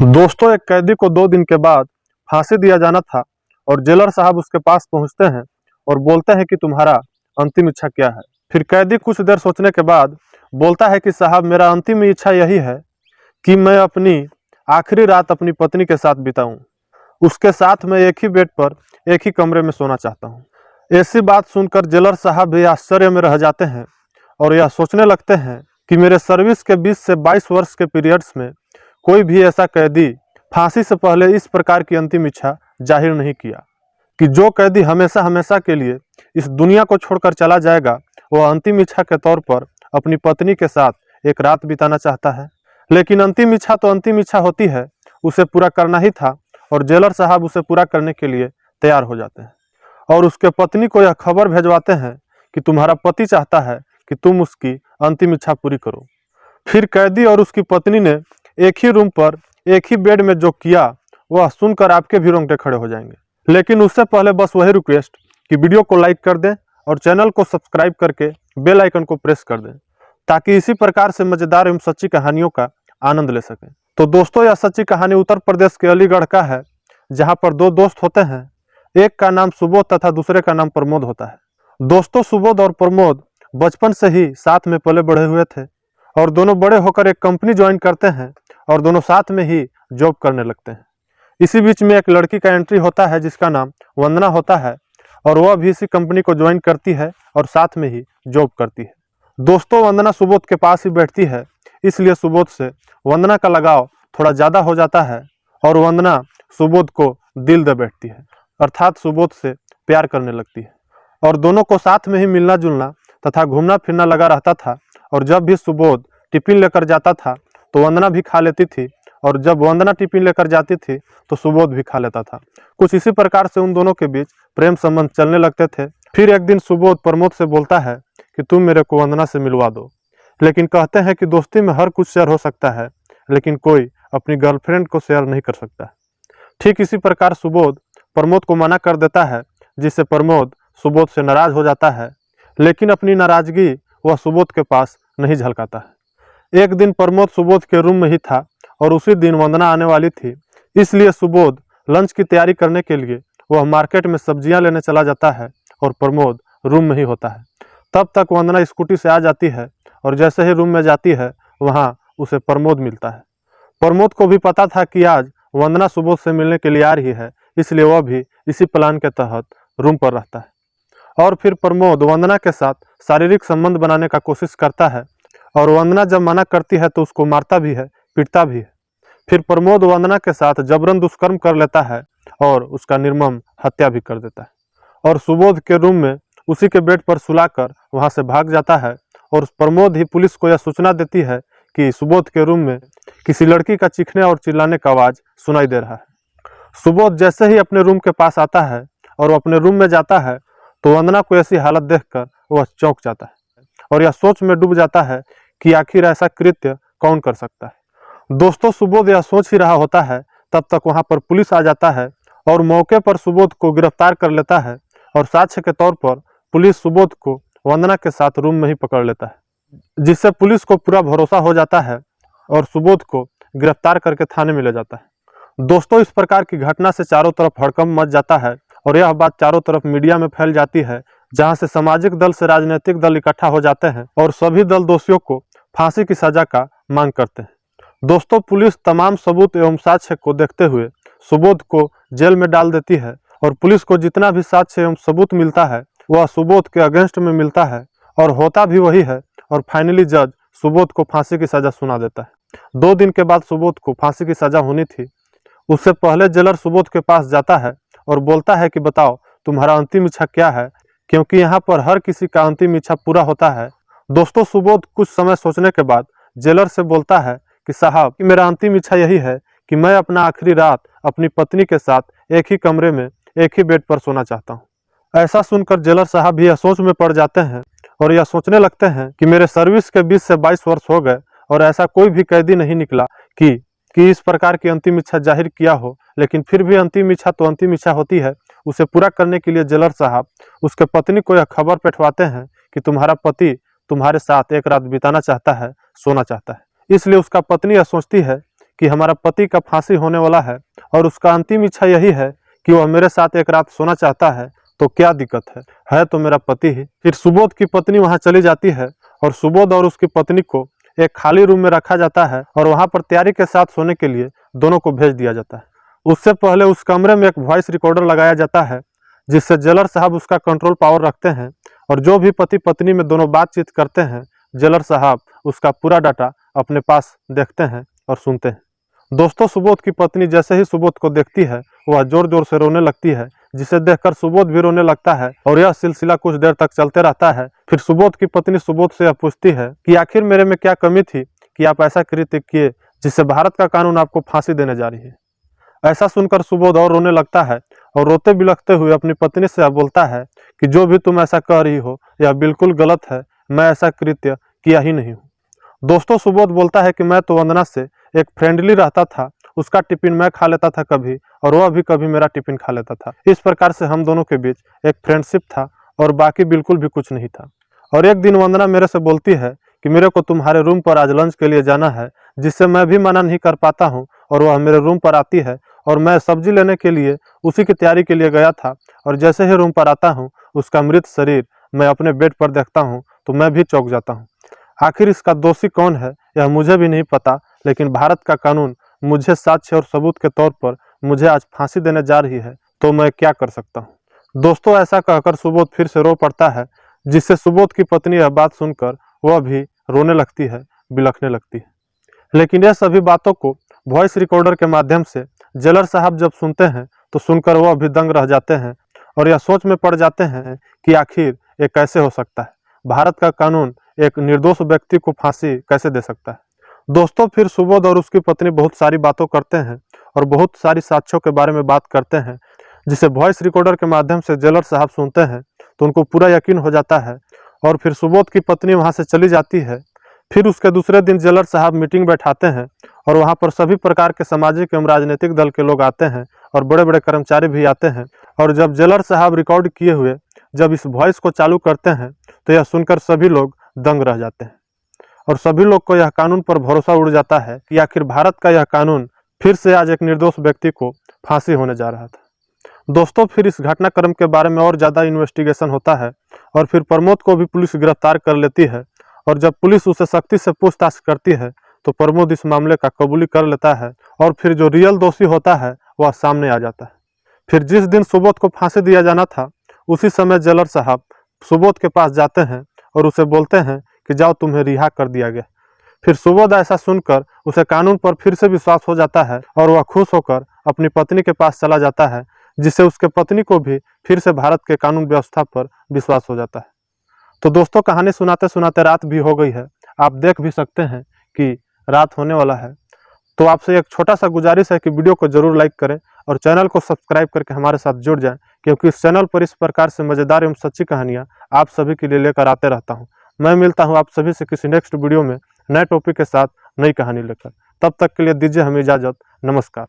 दोस्तों, एक कैदी को 2 दिन के बाद फांसी दिया जाना था और जेलर साहब उसके पास पहुंचते हैं और बोलते हैं कि तुम्हारा अंतिम इच्छा क्या है। फिर कैदी कुछ देर सोचने के बाद बोलता है कि साहब, मेरा अंतिम इच्छा यही है कि मैं अपनी आखिरी रात अपनी पत्नी के साथ बिताऊं। उसके साथ मैं एक ही बेड पर एक ही कमरे में सोना चाहता हूं। ऐसी बात सुनकर जेलर साहब भी आश्चर्य में रह जाते हैं और यह सोचने लगते हैं कि मेरे सर्विस के 20 से 22 वर्ष के पीरियड्स में कोई भी ऐसा कैदी फांसी से पहले इस प्रकार की अंतिम इच्छा जाहिर नहीं किया कि जो कैदी हमेशा हमेशा के लिए इस दुनिया को छोड़कर चला जाएगा, वह अंतिम इच्छा के तौर पर अपनी पत्नी के साथ एक रात बिताना चाहता है। लेकिन अंतिम इच्छा तो अंतिम इच्छा होती है, उसे पूरा करना ही था और जेलर साहब उसे पूरा करने के लिए तैयार हो जाते हैं और उसके पत्नी को यह खबर भेजवाते हैं कि तुम्हारा पति चाहता है कि तुम उसकी अंतिम इच्छा पूरी करो। फिर कैदी और उसकी पत्नी ने एक ही रूम पर एक ही बेड में जो किया, वह सुनकर आपके भी रोंगटे खड़े हो जाएंगे। लेकिन उससे पहले बस वही रिक्वेस्ट कि वीडियो को लाइक कर दें और चैनल को सब्सक्राइब करके बेल आइकन को प्रेस कर दें, ताकि इसी प्रकार से मजेदार एवं सच्ची कहानियों का आनंद ले सकें। तो दोस्तों, यह सच्ची कहानी उत्तर प्रदेश के अलीगढ़ का है, जहाँ पर 2 दोस्त होते हैं। एक का नाम सुबोध तथा दूसरे का नाम प्रमोद होता है। दोस्तों, सुबोध और प्रमोद बचपन से ही साथ में पले बढ़े हुए थे और दोनों बड़े होकर एक कंपनी ज्वाइन करते हैं और दोनों साथ में ही जॉब करने लगते हैं। इसी बीच में एक लड़की का एंट्री होता है जिसका नाम वंदना होता है और वह भी इसी कंपनी को ज्वाइन करती है और साथ में ही जॉब करती है। दोस्तों, वंदना सुबोध के पास ही बैठती है, इसलिए सुबोध से वंदना का लगाव थोड़ा ज़्यादा हो जाता है और वंदना सुबोध को दिल दे बैठती है, अर्थात सुबोध से प्यार करने लगती है और दोनों को साथ में ही मिलना जुलना तथा घूमना फिरना लगा रहता था। और जब भी सुबोध टिफिन लेकर जाता था तो वंदना भी खा लेती थी और जब वंदना टिफिन लेकर जाती थी तो सुबोध भी खा लेता था। कुछ इसी प्रकार से उन दोनों के बीच प्रेम संबंध चलने लगते थे। फिर एक दिन सुबोध प्रमोद से बोलता है कि तुम मेरे को वंदना से मिलवा दो, लेकिन कहते हैं कि दोस्ती में हर कुछ शेयर हो सकता है, लेकिन कोई अपनी गर्लफ्रेंड को शेयर नहीं कर सकता। ठीक इसी प्रकार सुबोध प्रमोद को मना कर देता है, जिससे प्रमोद सुबोध से नाराज हो जाता है, लेकिन अपनी नाराजगी वह सुबोध के पास नहीं झलकाता है। एक दिन प्रमोद सुबोध के रूम में ही था और उसी दिन वंदना आने वाली थी, इसलिए सुबोध लंच की तैयारी करने के लिए वह मार्केट में सब्जियां लेने चला जाता है और प्रमोद रूम में ही होता है। तब तक वंदना स्कूटी से आ जाती है और जैसे ही रूम में जाती है, वहां उसे प्रमोद मिलता है। प्रमोद को भी पता था कि आज वंदना सुबोध से मिलने के लिए आ रही है, इसलिए वह भी इसी प्लान के तहत रूम पर रहता है और फिर प्रमोद वंदना के साथ शारीरिक संबंध बनाने का कोशिश करता है और वंदना जब मना करती है तो उसको मारता भी है, पीटता भी है। फिर प्रमोद वंदना के साथ जबरन दुष्कर्म कर लेता है और उसका निर्मम हत्या भी कर देता है और सुबोध के रूम में उसी के बेड पर सुलाकर वहां से भाग जाता है और प्रमोद ही पुलिस को यह सूचना देती है कि सुबोध के रूम में किसी लड़की का चीखने और चिल्लाने का आवाज सुनाई दे रहा है। सुबोध जैसे ही अपने रूम के पास आता है और अपने रूम में जाता है तो वंदना को ऐसी हालत देखकर वह चौंक जाता है और यह सोच में डूब जाता है कि आखिर ऐसा कृत्य कौन कर सकता है। दोस्तों, सुबोध यह सोच ही रहा होता है, तब तक वहां पर पुलिस आ जाता है और मौके पर सुबोध को गिरफ्तार कर लेता है और साक्ष्य के तौर पर पुलिस सुबोध को वंदना के साथ रूम में ही पकड़ लेता है, जिससे पुलिस को पूरा भरोसा हो जाता है और सुबोध को गिरफ्तार करके थाने में ले जाता है। दोस्तों, इस प्रकार की घटना से चारों तरफ हड़कंप मच जाता है और यह बात चारों तरफ मीडिया में फैल जाती है, जहां से सामाजिक दल से राजनीतिक दल इकट्ठा हो जाते हैं और सभी दल दोषियों को फांसी की सजा का मांग करते हैं। दोस्तों, पुलिस तमाम सबूत एवं साक्ष्य को देखते हुए सुबोध को जेल में डाल देती है और पुलिस को जितना भी साक्ष्य एवं सबूत मिलता है वह सुबोध के अगेंस्ट में मिलता है और होता भी वही है और फाइनली जज सुबोध को फांसी की सजा सुना देता है। 2 दिन के बाद सुबोध को फांसी की सजा होनी थी। उससे पहले जेलर सुबोध के पास जाता है और बोलता है कि बताओ तुम्हारा अंतिम इच्छा क्या है, क्योंकि यहाँ पर हर किसी का अंतिम इच्छा पूरा होता है। दोस्तों, सुबोध कुछ समय सोचने के बाद जेलर से बोलता है कि साहब, मेरा अंतिम इच्छा यही है कि मैं अपना आखिरी रात अपनी पत्नी के साथ एक ही कमरे में एक ही बेड पर सोना चाहता हूँ। ऐसा सुनकर जेलर साहब भी यह सोच में पड़ जाते हैं और यह सोचने लगते हैं कि मेरे सर्विस के 20 से 22 वर्ष हो गए और ऐसा कोई भी कैदी नहीं निकला कि इस प्रकार की अंतिम इच्छा जाहिर किया हो, लेकिन फिर भी अंतिम इच्छा तो अंतिम इच्छा होती है। उसे पूरा करने के लिए जेलर साहब उसके पत्नी को यह खबर पेठवाते हैं कि तुम्हारा पति तुम्हारे साथ एक रात बिताना चाहता है, सोना चाहता है। इसलिए उसका पत्नी यह सोचती है कि हमारा पति का फांसी होने वाला है और उसका अंतिम इच्छा यही है कि वह मेरे साथ एक रात सोना चाहता है, तो क्या दिक्कत है तो मेरा पति ही। फिर सुबोध की पत्नी वहां चली जाती है और सुबोध और उसकी पत्नी को एक खाली रूम में रखा जाता है और वहां पर तैयारी के साथ सोने के लिए दोनों को भेज दिया जाता है। उससे पहले उस कमरे में एक वॉइस रिकॉर्डर लगाया जाता है जिससे जेलर साहब उसका कंट्रोल पावर रखते हैं और जो भी पति पत्नी में दोनों बातचीत करते हैं जेलर साहब उसका पूरा डाटा अपने पास देखते हैं और सुनते हैं। दोस्तों, सुबोध की पत्नी जैसे ही सुबोध को देखती है वह जोर जोर से रोने लगती है, जिसे देखकर सुबोध भी रोने लगता है और यह सिलसिला कुछ देर तक चलते रहता है। फिर सुबोध की पत्नी सुबोध से यह पूछती है कि आखिर मेरे में क्या कमी थी कि आप ऐसा कृत्य किए जिससे भारत का कानून आपको फांसी देने जा रही है। ऐसा सुनकर सुबोध और रोने लगता है और रोते बिलखते हुए अपनी पत्नी से बोलता है कि जो भी तुम ऐसा कह रही हो यह बिल्कुल गलत है, मैं ऐसा कृत्य किया ही नहीं हूँ। दोस्तों, सुबोध बोलता है कि मैं तो वंदना से एक फ्रेंडली रहता था, उसका टिफिन मैं खा लेता था कभी और वह भी कभी मेरा टिफिन खा लेता था। इस प्रकार से हम दोनों के बीच एक फ्रेंडशिप था और बाकी बिल्कुल भी कुछ नहीं था। और एक दिन वंदना मेरे से बोलती है कि मेरे को तुम्हारे रूम पर आज लंच के लिए जाना है, जिससे मैं भी मना नहीं कर पाता हूँ और वह मेरे रूम पर आती है और मैं सब्जी लेने के लिए उसी की तैयारी के लिए गया था और जैसे ही रूम पर आता हूँ उसका मृत शरीर मैं अपने बेड पर देखता हूँ तो मैं भी चौंक जाता हूँ। आखिर इसका दोषी कौन है यह मुझे भी नहीं पता, लेकिन भारत का कानून मुझे साक्ष्य और सबूत के तौर पर मुझे आज फांसी देने जा रही है, तो मैं क्या कर सकता हूँ। दोस्तों, ऐसा कहकर सुबोध फिर से रो पड़ता है, जिससे सुबोध की पत्नी यह बात सुनकर वह भी रोने लगती है, बिलखने लगती है। लेकिन यह सभी बातों को वॉइस रिकॉर्डर के माध्यम से जेलर साहब जब सुनते हैं तो सुनकर वह भी दंग रह जाते हैं और यह सोच में पड़ जाते हैं कि आखिर ये कैसे हो सकता है, भारत का कानून एक निर्दोष व्यक्ति को फांसी कैसे दे सकता है। दोस्तों, फिर सुबोध और उसकी पत्नी बहुत सारी बातों करते हैं और बहुत सारी साक्ष्यों के बारे में बात करते हैं, जिसे वॉइस रिकॉर्डर के माध्यम से जेलर साहब सुनते हैं तो उनको पूरा यकीन हो जाता है और फिर सुबोध की पत्नी वहां से चली जाती है। फिर उसके दूसरे दिन जेलर साहब मीटिंग बैठाते हैं और वहां पर सभी प्रकार के सामाजिक एवं राजनीतिक दल के लोग आते हैं और बड़े बड़े कर्मचारी भी आते हैं। और जब जेलर साहब रिकॉर्ड किए हुए जब इस वॉइस को चालू करते हैं तो यह सुनकर सभी लोग दंग रह जाते हैं और सभी लोग को यह कानून पर भरोसा उड़ जाता है कि आखिर भारत का यह कानून फिर से आज एक निर्दोष व्यक्ति को फांसी होने जा रहा था। दोस्तों, फिर इस घटनाक्रम के बारे में और ज़्यादा इन्वेस्टिगेशन होता है और फिर प्रमोद को भी पुलिस गिरफ्तार कर लेती है और जब पुलिस उसे सख्ती से पूछताछ करती है तो प्रमोद इस मामले का कबूली कर लेता है और फिर जो रियल दोषी होता है वह सामने आ जाता है। फिर जिस दिन सुबोध को फांसी दिया जाना था उसी समय जेलर साहब सुबोध के पास जाते हैं और उसे बोलते हैं कि जाओ, तुम्हें रिहा कर दिया गया। फिर सुबोध ऐसा सुनकर उसे कानून पर फिर से विश्वास हो जाता है और वह खुश होकर अपनी पत्नी के पास चला जाता है, जिससे उसके पत्नी को भी फिर से भारत के कानून व्यवस्था पर विश्वास हो जाता है। तो दोस्तों, कहानी सुनाते सुनाते रात भी हो गई है, आप देख भी सकते हैं कि रात होने वाला है। तो आपसे एक छोटा सा गुजारिश है कि वीडियो को जरूर लाइक करें और चैनल को सब्सक्राइब करके हमारे साथ जुड़ जाएं, क्योंकि इस चैनल पर इस प्रकार से मज़ेदार एवं सच्ची कहानियाँ आप सभी के लिए लेकर आते रहता हूँ। मैं मिलता हूँ आप सभी से किसी नेक्स्ट वीडियो में नए टॉपिक के साथ नई कहानी लेकर। तब तक के लिए दीजिए हमें इजाज़त। नमस्कार।